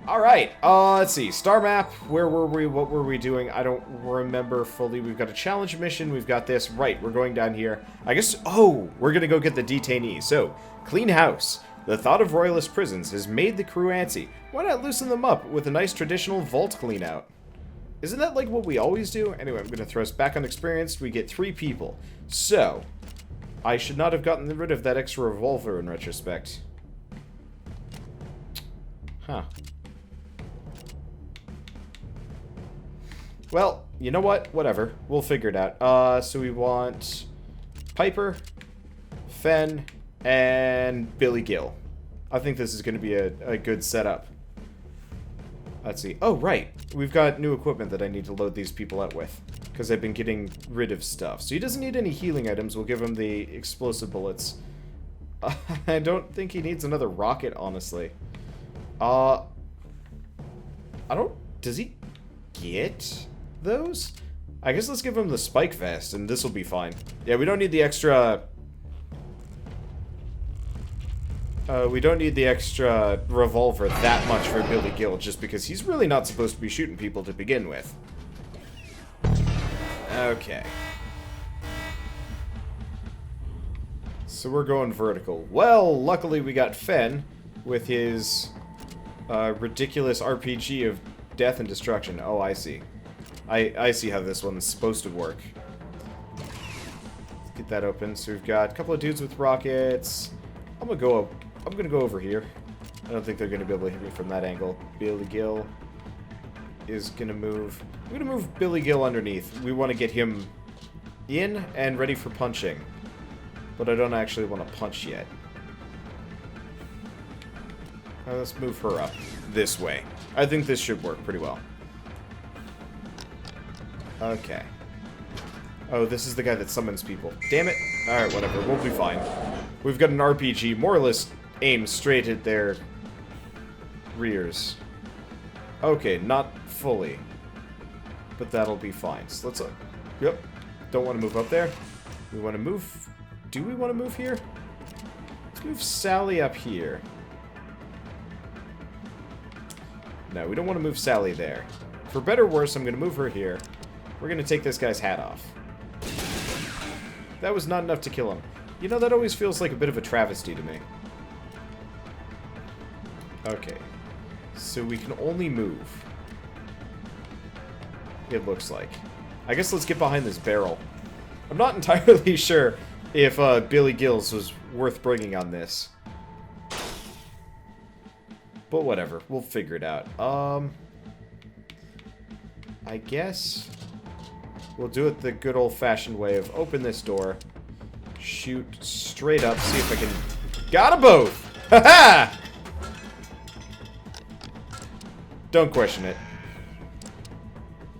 Alright, let's see. Star map, where were we? What were we doing? I don't remember fully. We've got a challenge mission. We've got this. Right, we're going down here. I guess, oh, we're gonna go get the detainees. So, clean house. The thought of royalist prisons has made the crew antsy. Why not loosen them up with a nice traditional vault clean out? Isn't that like what we always do? Anyway, I'm gonna throw us back on experienced. We get 3 people. So, I should not have gotten rid of that extra revolver in retrospect. Huh. Well, you know what? Whatever. We'll figure it out. So we want Piper, Fen, and Billy Gill. I think this is going to be a good setup. Let's see. Oh, right. We've got new equipment that I need to load these people out with. Because I've been getting rid of stuff. So he doesn't need any healing items. We'll give him the explosive bullets. I don't think he needs another rocket, honestly. I don't... Does he get those? I guess let's give him the spike vest, and this will be fine. Yeah, we don't need the extra... we don't need the extra revolver that much for Billy Gill, just because he's really not supposed to be shooting people to begin with. Okay. So we're going vertical. Well, luckily we got Fen with his ridiculous RPG of death and destruction. Oh, I see. I see how this one's supposed to work. Let's get that open. So we've got a couple of dudes with rockets. I'm gonna go over here. I don't think they're gonna be able to hit me from that angle. Billy Gill is gonna move. I'm gonna move Billy Gill underneath. We want to get him in and ready for punching. But I don't actually want to punch yet. Let's move her up this way. I think this should work pretty well. Okay. Oh, this is the guy that summons people. Damn it. Alright, whatever. We'll be fine. We've got an RPG more or less aimed straight at their rears. Okay, not fully. But that'll be fine. So let's... yep. Don't want to move up there. We want to move... Do we want to move here? Let's move Sally up here. No, we don't want to move Sally there. For better or worse, I'm going to move her here. We're going to take this guy's hat off. That was not enough to kill him. You know, that always feels like a bit of a travesty to me. Okay. So we can only move. It looks like. I guess let's get behind this barrel. I'm not entirely sure if Billy Gills was worth bringing on this. But whatever. We'll figure it out. I guess we'll do it the good old-fashioned way of open this door, shoot straight up, see if I can... Got 'em both! Ha-ha! Don't question it.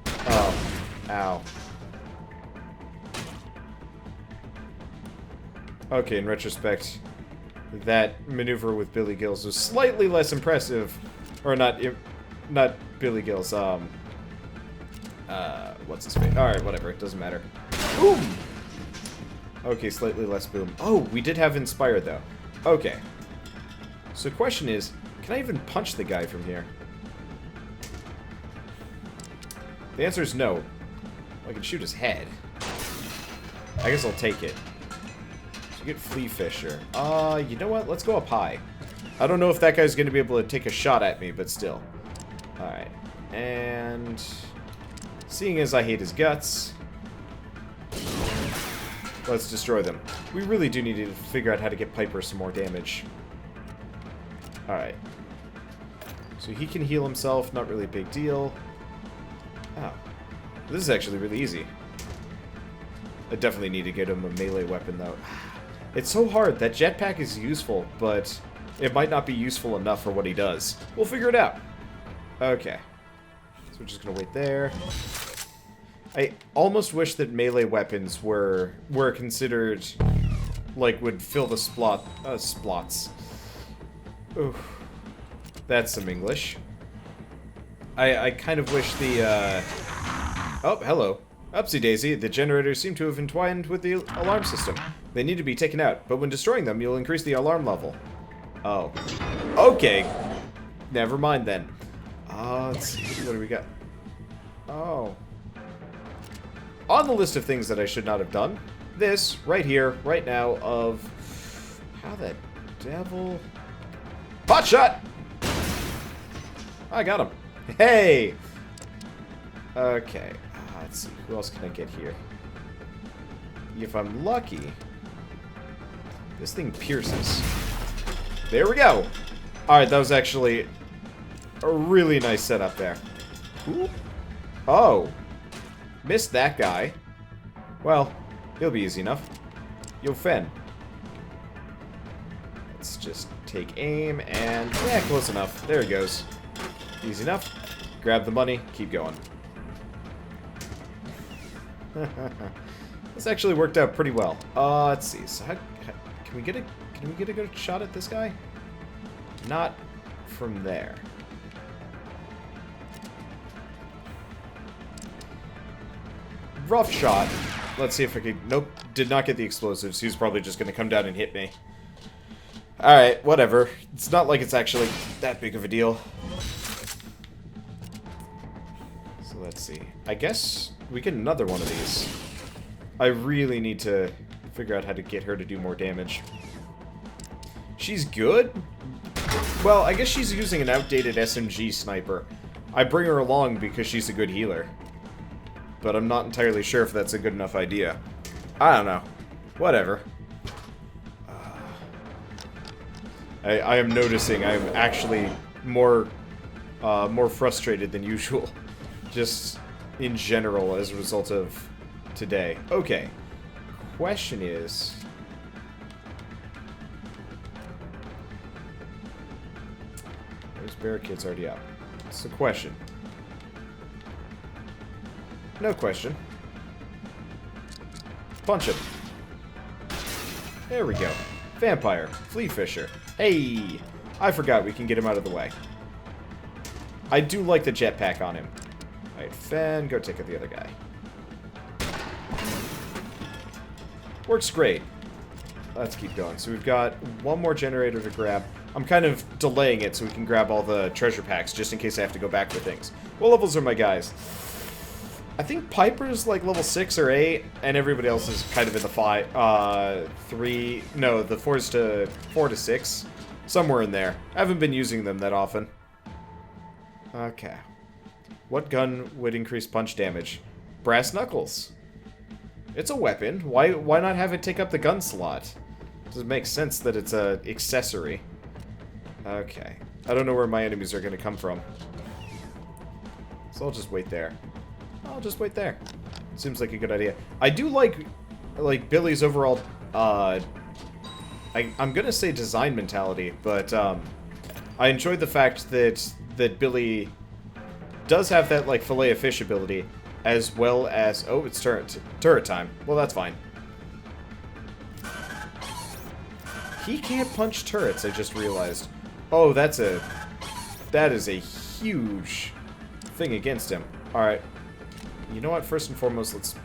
Oh. Ow. Okay, in retrospect, that maneuver with Billy Gills was slightly less impressive. Or not Billy Gills, what's his face? Alright, whatever, it doesn't matter. Boom! Okay, slightly less boom. Oh, we did have Inspired, though. Okay. So the question is, can I even punch the guy from here? The answer is no. I can shoot his head. I guess I'll take it. So you get Flea Fisher. You know what? Let's go up high. I don't know if that guy's going to be able to take a shot at me, but still. Alright. And... seeing as I hate his guts, let's destroy them. We really do need to figure out how to get Piper some more damage. Alright. So he can heal himself, not really a big deal. Oh. This is actually really easy. I definitely need to get him a melee weapon, though. It's so hard. That jetpack is useful, but it might not be useful enough for what he does. We'll figure it out. Okay. So we're just gonna wait there. I almost wish that melee weapons were considered, like, would fill the splots. Ooh. That's some English. I kind of wish the, oh, hello. Upsie daisy, the generators seem to have entwined with the alarm system. They need to be taken out, but when destroying them, you'll increase the alarm level. Oh. Okay. Never mind then. Let's see. What do we got? Oh. On the list of things that I should not have done, this, right here, right now, of... How the devil... Pot shot! I got him. Hey! Okay. Let's see. Who else can I get here? If I'm lucky... This thing pierces. There we go! Alright, that was actually a really nice setup there. Ooh. Oh. Missed that guy. Well, he'll be easy enough. Yo, Fen. Let's just take aim and... Yeah, close enough. There he goes. Easy enough. Grab the money. Keep going. This actually worked out pretty well. Let's see. So can we get a good shot at this guy? Not from there. Rough shot. Let's see if I could... Nope. Did not get the explosives. He was probably just going to come down and hit me. Alright, whatever. It's not like it's actually that big of a deal. So let's see. I guess we get another one of these. I really need to figure out how to get her to do more damage. She's good? Well, I guess she's using an outdated SMG sniper. I bring her along because she's a good healer. But I'm not entirely sure if that's a good enough idea. I don't know. Whatever. I am noticing I'm actually more frustrated than usual. Just in general as a result of today. Okay. Question is... There's barricades already up. What's the question? No question. Punch him. There we go. Vampire. Flea Fisher. Hey! I forgot we can get him out of the way. I do like the jetpack on him. Alright, Fen, go take out the other guy. Works great. Let's keep going. So we've got one more generator to grab. I'm kind of delaying it so we can grab all the treasure packs, just in case I have to go back for things. What levels are my guys? I think Piper's like level 6 or 8, and everybody else is kind of in the 3... No, the 4 to 6. Somewhere in there. I haven't been using them that often. Okay. What gun would increase punch damage? Brass knuckles. It's a weapon. Why not have it take up the gun slot? Does it make sense that it's a accessory? Okay. I don't know where my enemies are going to come from. So I'll just wait there. I'll just wait there. Seems like a good idea. I do like Billy's overall, I'm gonna say design mentality, but, I enjoy the fact that Billy does have that, like, Filet-O-Fish ability, as well as... Oh, it's turret time. Well, that's fine. He can't punch turrets, I just realized. Oh, that is a huge thing against him. Alright. You know what? First and foremost, let's...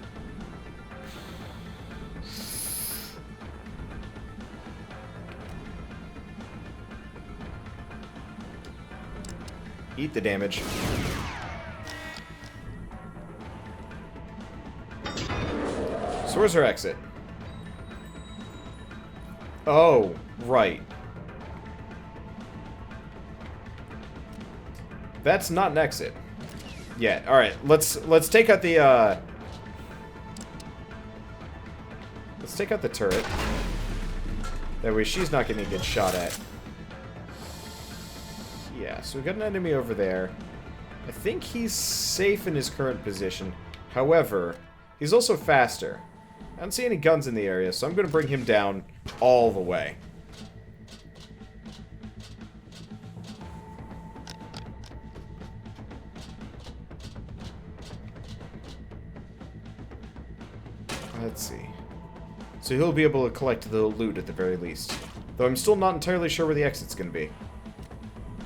Eat the damage. So where's our exit? Oh, right. That's not an exit. Yeah, alright, let's take out the, let's take out the turret. That way she's not gonna get shot at. Yeah, so we've got an enemy over there. I think he's safe in his current position. However, he's also faster. I don't see any guns in the area, so I'm gonna bring him down all the way. Let's see. So he'll be able to collect the loot at the very least. Though I'm still not entirely sure where the exit's going to be.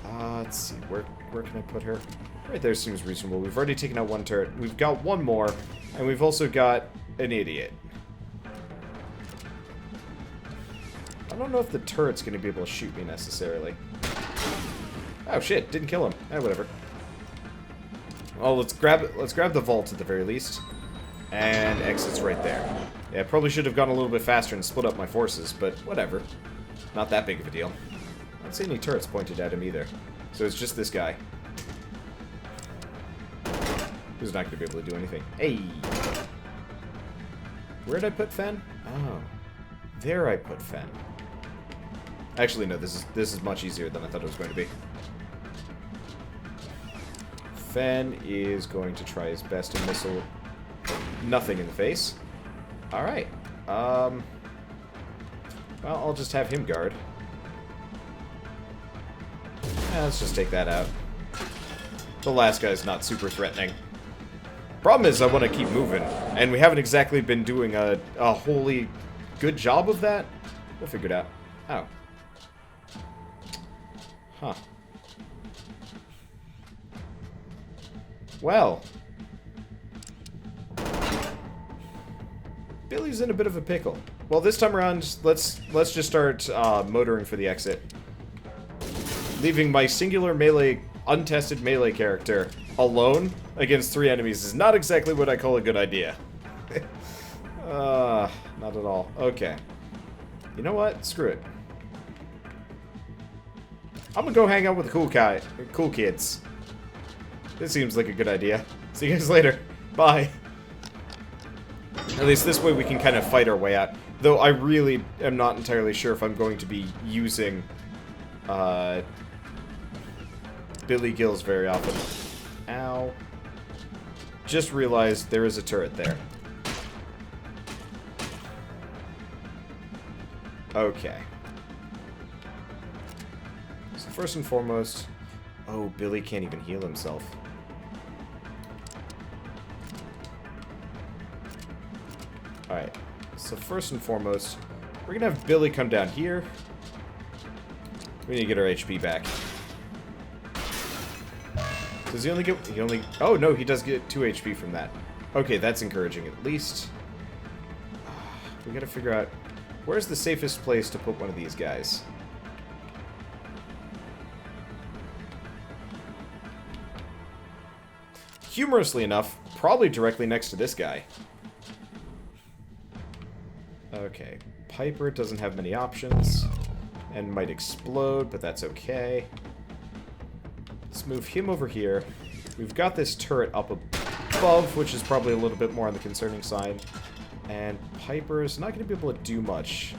Let's see. Where can I put her? Right there seems reasonable. We've already taken out one turret. We've got one more. And we've also got an idiot. I don't know if the turret's going to be able to shoot me necessarily. Oh shit, didn't kill him. Whatever. Well, let's grab the vault at the very least. And exit's right there. Yeah, I probably should have gone a little bit faster and split up my forces, but whatever. Not that big of a deal. I don't see any turrets pointed at him either. So it's just this guy. Who's not going to be able to do anything. Hey! Where did I put Fen? Oh. There I put Fen. Actually, no, this is much easier than I thought it was going to be. Fen is going to try his best to missile nothing in the face. Alright. Well, I'll just have him guard. Let's just take that out. The last guy's not super threatening. Problem is, I want to keep moving, and we haven't exactly been doing a wholly good job of that. We'll figure it out. Oh. Huh. Well. Billy's in a bit of a pickle. Well, this time around, let's just start motoring for the exit. Leaving my singular melee, untested melee character alone against 3 enemies is not exactly what I call a good idea. Not at all. Okay. You know what? Screw it. I'm gonna go hang out with the cool kids. This seems like a good idea. See you guys later. Bye. At least this way we can kind of fight our way out. Though I really am not entirely sure if I'm going to be using Billy Gills very often. Ow. Just realized there is a turret there. Okay. So first and foremost... Oh, Billy can't even heal himself. Alright. So first and foremost, we're gonna have Billy come down here. We need to get our HP back. Does he only get... Oh, no, he does get 2 HP from that. Okay, that's encouraging, at least. We gotta figure out... Where's the safest place to put one of these guys? Humorously enough, probably directly next to this guy. Okay. Piper doesn't have many options. And might explode, but that's okay. Let's move him over here. We've got this turret up above, which is probably a little bit more on the concerning side. And Piper's not going to be able to do much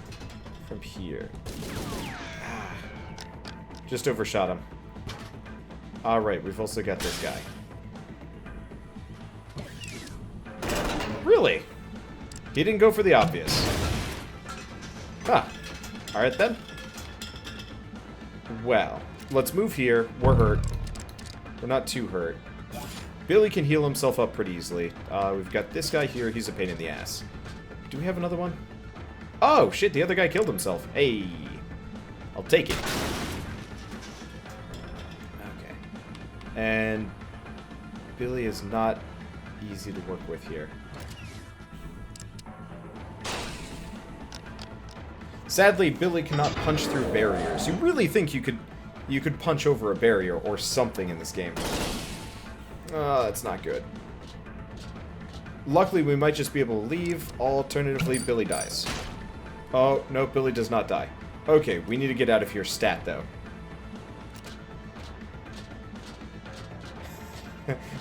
from here. Just overshot him. Alright, we've also got this guy. Really? He didn't go for the obvious. Huh. Alright then. Well, let's move here. We're hurt. We're not too hurt. Billy can heal himself up pretty easily. We've got this guy here. He's a pain in the ass. Do we have another one? Oh, shit, the other guy killed himself. Hey. I'll take it. Okay. And Billy is not easy to work with here. Sadly, Billy cannot punch through barriers. You really think you could punch over a barrier or something in this game. That's not good. Luckily, we might just be able to leave. Alternatively, Billy dies. Oh, no, Billy does not die. Okay, we need to get out of here stat, though.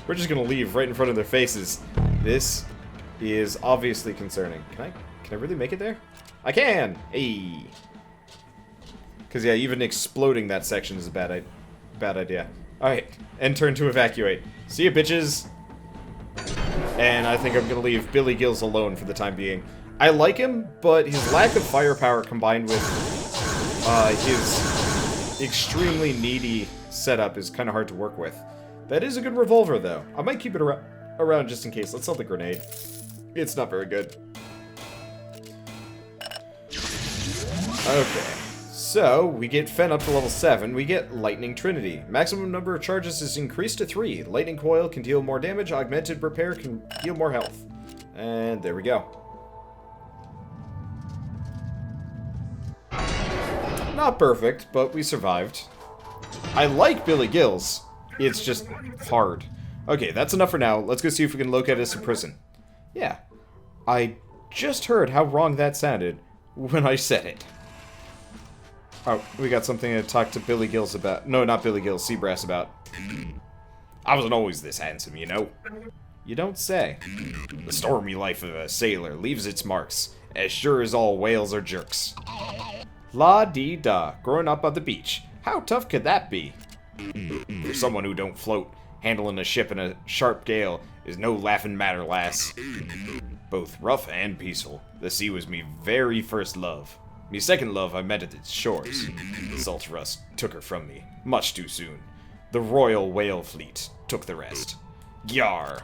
We're just gonna leave right in front of their faces. This is obviously concerning. Can I really make it there? I can! Hey! Because, yeah, even exploding that section is a bad idea. Alright, end turn to evacuate. See ya, bitches! And I think I'm going to leave Billy Gills alone for the time being. I like him, but his lack of firepower combined with his extremely needy setup is kind of hard to work with. That is a good revolver, though. I might keep it around just in case. Let's sell the grenade. It's not very good. Okay. So, we get Fen up to level 7, we get Lightning Trinity. Maximum number of charges is increased to 3. Lightning Coil can deal more damage, Augmented Repair can deal more health. And there we go. Not perfect, but we survived. I like Billy Gills. It's just hard. Okay, that's enough for now. Let's go see if we can locate us a prison. Yeah. I just heard how wrong that sounded when I said it. Oh, we got something to talk to Billy Gills about. No, not Billy Gills, Seabrass about. I wasn't always this handsome, you know? You don't say. The stormy life of a sailor leaves its marks, as sure as all whales are jerks. La-dee-da, growing up on the beach. How tough could that be? For someone who don't float, handling a ship in a sharp gale is no laughing matter, lass. Both rough and peaceful, the sea was me very first love. Me second love I met at its shores. Salt rust took her from me, much too soon. The Royal Whale Fleet took the rest. Yar!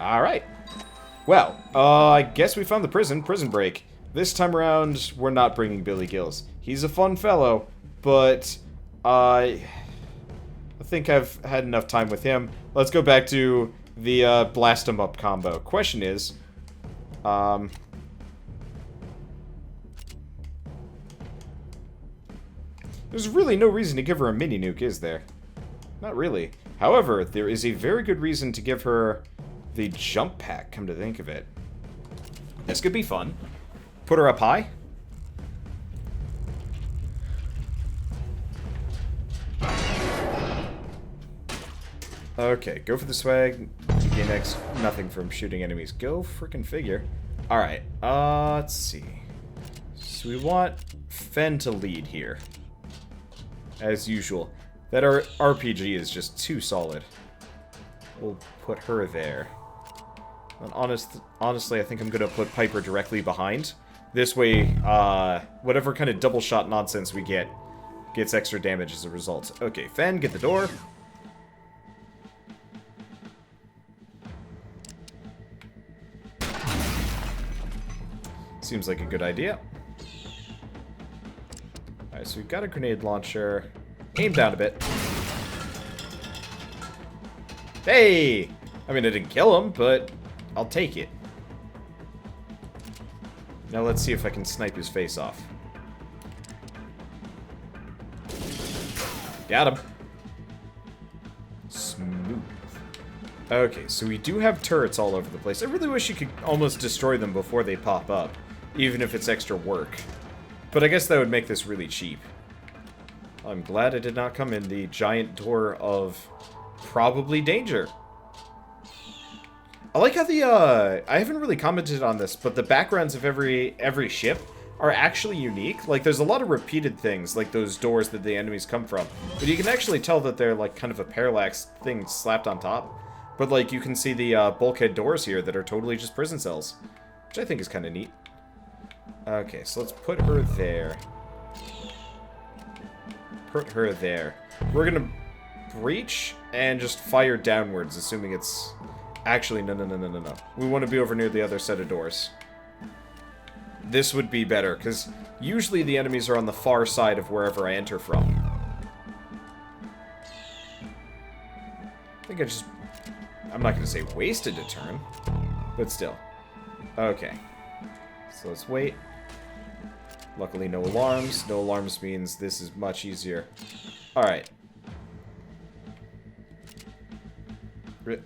Alright. Well, I guess we found the prison break. This time around, we're not bringing Billy Gills. He's a fun fellow, but I think I've had enough time with him. Let's go back to the blast 'em up combo. Question is, there's really no reason to give her a mini nuke, is there? Not really. However, there is a very good reason to give her the jump pack, come to think of it. This could be fun. Put her up high. Okay, go for the swag. You gain nothing from shooting enemies. Go frickin' figure. Alright, let's see. So we want Fen to lead here. As usual. That our RPG is just too solid. We'll put her there. And honestly, I think I'm gonna put Piper directly behind. This way, whatever kind of double shot nonsense we get gets extra damage as a result. Okay, Fen, get the door. Seems like a good idea. Alright, so we've got a grenade launcher. Aim down a bit. Hey! I mean, I didn't kill him, but I'll take it. Now let's see if I can snipe his face off. Got him. Smooth. Okay, so we do have turrets all over the place. I really wish you could almost destroy them before they pop up, even if it's extra work. But I guess that would make this really cheap. I'm glad I did not come in the giant door of probably danger. I like how the, I haven't really commented on this, but the backgrounds of every ship are actually unique. Like, there's a lot of repeated things, like those doors that the enemies come from. But you can actually tell that they're, like, kind of a parallax thing slapped on top. But, like, you can see the bulkhead doors here that are totally just prison cells, which I think is kind of neat. Okay, so let's put her there. Put her there. We're gonna breach and just fire downwards, assuming it's... Actually, no. We want to be over near the other set of doors. This would be better, because usually the enemies are on the far side of wherever I enter from. I think I'm not going to say wasted a turn, but still. Okay. So let's wait. Luckily, no alarms. No alarms means this is much easier. Alright.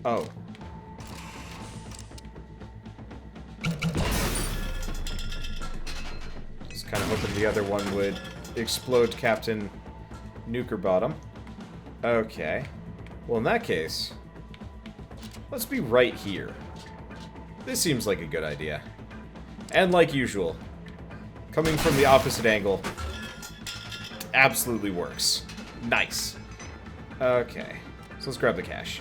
Oh. Just kind of hoping the other one would explode Captain Nukerbottom. Okay. Well, in that case, let's be right here. This seems like a good idea. And like usual, coming from the opposite angle absolutely works. Nice. Okay. So let's grab the cash.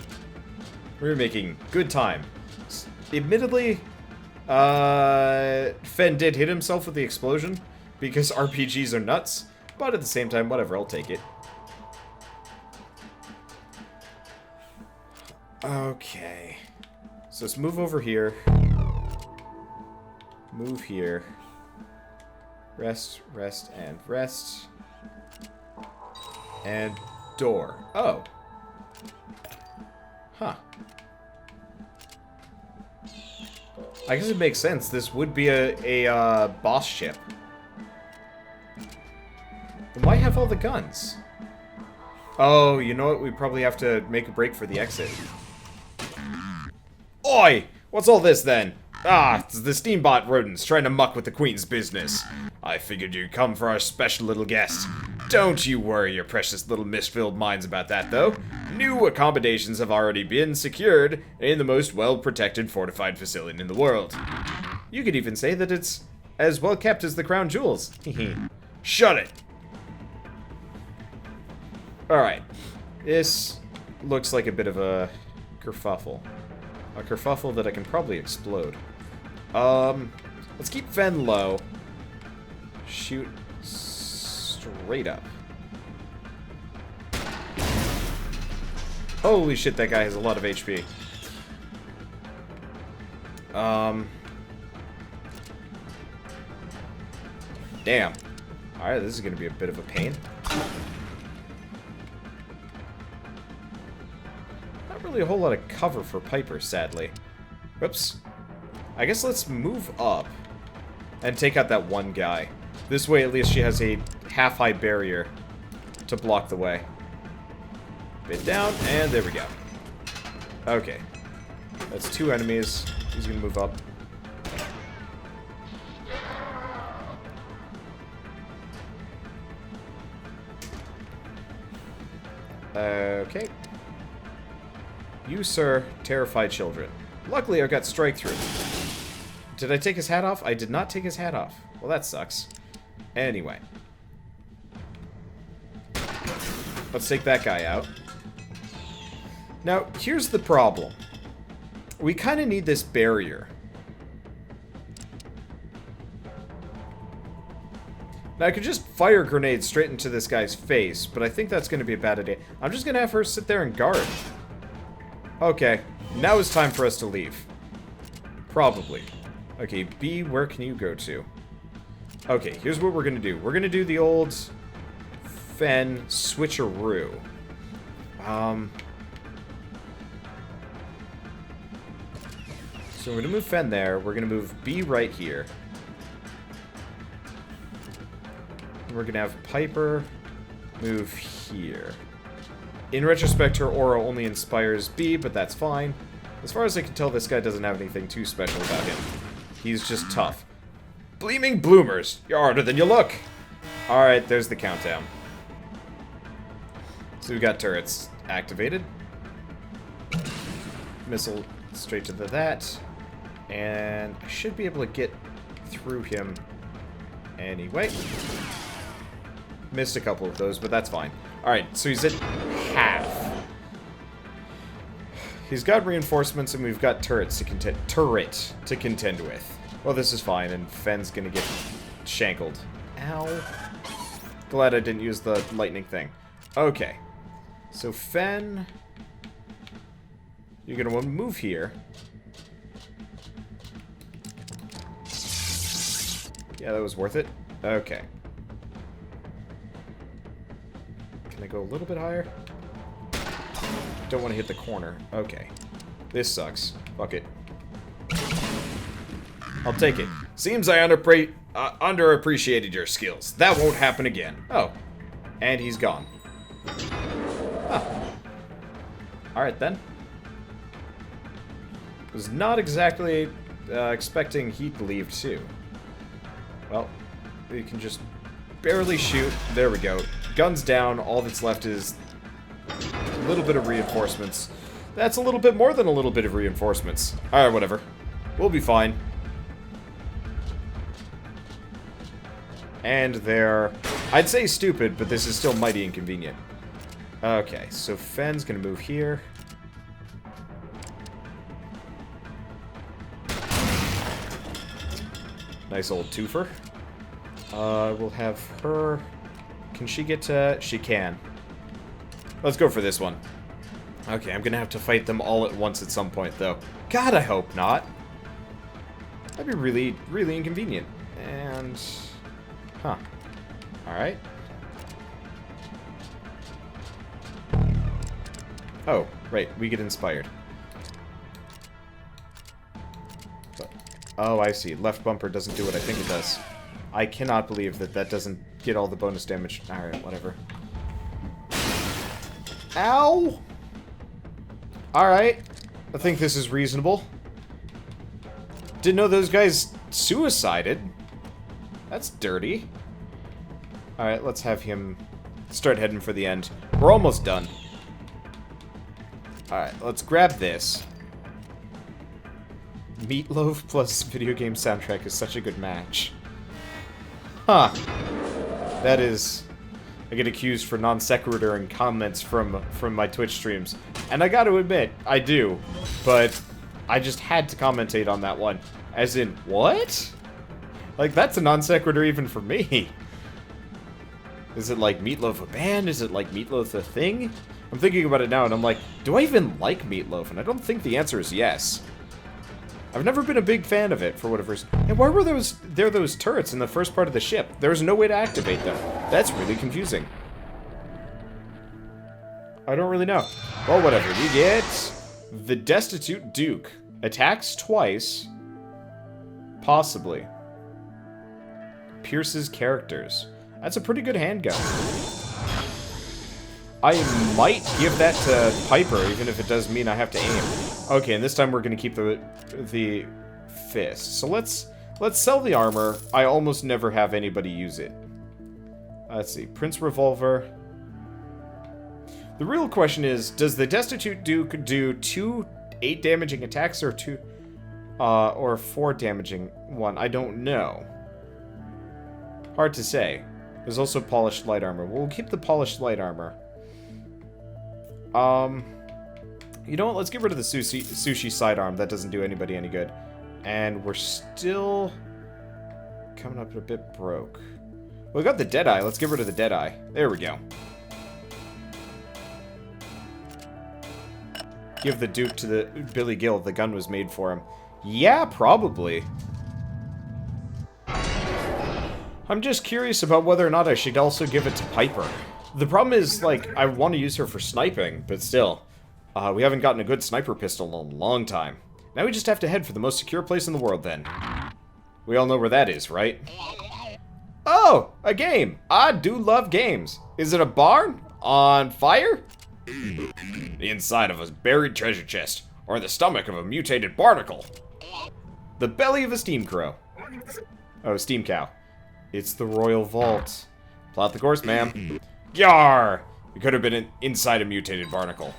We're making good time. Admittedly, Fen did hit himself with the explosion because RPGs are nuts, but at the same time, whatever, I'll take it. Okay. So let's move over here. Move here. Rest, rest, and rest. And door. Oh. Huh. I guess it makes sense. This would be a boss ship. Then why have all the guns? Oh, you know what? We probably have to make a break for the exit. Oi! What's all this, then? Ah, it's the Steambot rodents trying to muck with the Queen's business. I figured you'd come for our special little guest. Don't you worry your precious little mist-filled minds about that, though. New accommodations have already been secured in the most well-protected fortified facility in the world. You could even say that it's as well kept as the crown jewels. Shut it! Alright. This looks like a bit of a kerfuffle. A kerfuffle that I can probably explode. Let's keep Fen low. Shoot straight up. Holy shit, that guy has a lot of HP. Damn. Alright, this is gonna be a bit of a pain. Not really a whole lot of cover for Piper, sadly. Whoops. I guess let's move up and take out that one guy. This way, at least she has a half-height barrier to block the way. Bit down, and there we go. Okay. That's 2 enemies. He's gonna move up. Okay. You, sir, terrify children. Luckily, I got strike through. Did I take his hat off? I did not take his hat off. Well, that sucks. Anyway. Let's take that guy out. Now, here's the problem. We kind of need this barrier. Now, I could just fire grenades straight into this guy's face, but I think that's going to be a bad idea. I'm just going to have her sit there and guard. Okay, now it's time for us to leave. Probably. Okay, B, where can you go to? Okay, here's what we're going to do. We're going to do the old Fen switcheroo. So we're going to move Fen there. We're going to move B right here. We're going to have Piper move here. In retrospect, her aura only inspires B, but that's fine. As far as I can tell, this guy doesn't have anything too special about him. He's just tough. Gleaming bloomers! You're harder than you look! Alright, there's the countdown. So we got turrets activated. Missile straight to that. And I should be able to get through him anyway. Missed a couple of those, but that's fine. Alright, so he's at half. He's got reinforcements, and we've got turret to contend with. Well, this is fine, and Fen's gonna get shankled. Ow. Glad I didn't use the lightning thing. Okay. So Fen, you're gonna want to move here. Yeah, that was worth it. Okay. Can I go a little bit higher? Don't want to hit the corner. Okay. This sucks. Fuck it. I'll take it. Seems I underappreciated your skills. That won't happen again. Oh. And he's gone. Huh. Alright then. Was not exactly expecting he'd leave too. Well, we can just barely shoot. There we go. Guns down. All that's left is a little bit of reinforcements. That's a little bit more than a little bit of reinforcements. Alright, whatever. We'll be fine. And they're, I'd say stupid, but this is still mighty inconvenient. Okay, so Fen's gonna move here. Nice old twofer. We'll have her... Can she get to... She can. Let's go for this one. Okay, I'm gonna have to fight them all at once at some point, though. God, I hope not. That'd be really, really inconvenient. And... Huh. Alright. Oh, right. We get inspired. Oh, I see. Left bumper doesn't do what I think it does. I cannot believe that that doesn't get all the bonus damage. Alright, whatever. Ow! Alright. I think this is reasonable. Didn't know those guys suicided. That's dirty. Alright, let's have him start heading for the end. We're almost done. Alright, let's grab this. Meatloaf plus video game soundtrack is such a good match. Huh. That is... I get accused for non sequitur in comments from my Twitch streams. And I gotta admit, I do. But I just had to commentate on that one. As in, what? Like, that's a non sequitur even for me. Is it like Meatloaf a band? Is it like Meatloaf a thing? I'm thinking about it now and I'm like, do I even like Meatloaf? And I don't think the answer is yes. I've never been a big fan of it, for whatever reason. And why were those turrets in the first part of the ship? There was no way to activate them. That's really confusing. I don't really know. Well, whatever. We get the Destitute Duke. Attacks twice. Possibly. Pierces characters. That's a pretty good handgun. I might give that to Piper, even if it does mean I have to aim. Okay, and this time we're going to keep the fist. So let's sell the armor. I almost never have anybody use it. Let's see. Prince Revolver. The real question is, does the Destitute Duke do 2 8 damaging attacks or 2 or 4 damaging one? I don't know. Hard to say. There's also polished light armor. We'll keep the polished light armor. You know what? Let's get rid of the sushi sidearm. That doesn't do anybody any good. And we're still coming up a bit broke. Well, we got the Deadeye. Let's get rid of the Deadeye. There we go. Give the Duke to the Billy Gill. The gun was made for him. Yeah, probably. I'm just curious about whether or not I should also give it to Piper. The problem is, like, I want to use her for sniping, but still. We haven't gotten a good sniper pistol in a long time. Now we just have to head for the most secure place in the world, then. We all know where that is, right? Oh, a game! I do love games. Is it a barn? On fire? The inside of a buried treasure chest, or the stomach of a mutated barnacle. The belly of a steam crow. Oh, steam cow. It's the royal vault. Plot the course, ma'am. Yar! It could have been inside a mutated barnacle.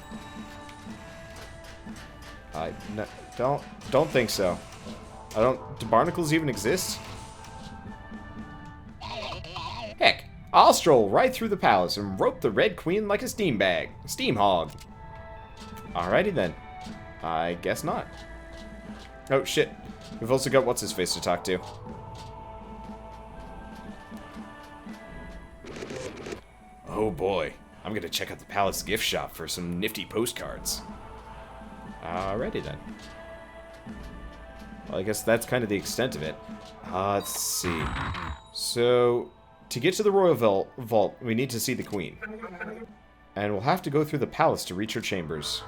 No, don't think so. Do barnacles even exist? Heck, I'll stroll right through the palace and rope the Red Queen like a steam hog. Alrighty then. I guess not. Oh shit. We've also got what's-his-face to talk to. Oh boy. I'm gonna check out the palace gift shop for some nifty postcards. Alrighty then. Well, I guess that's kind of the extent of it. Let's see. So, to get to the royal vault, we need to see the queen. And we'll have to go through the palace to reach her chambers.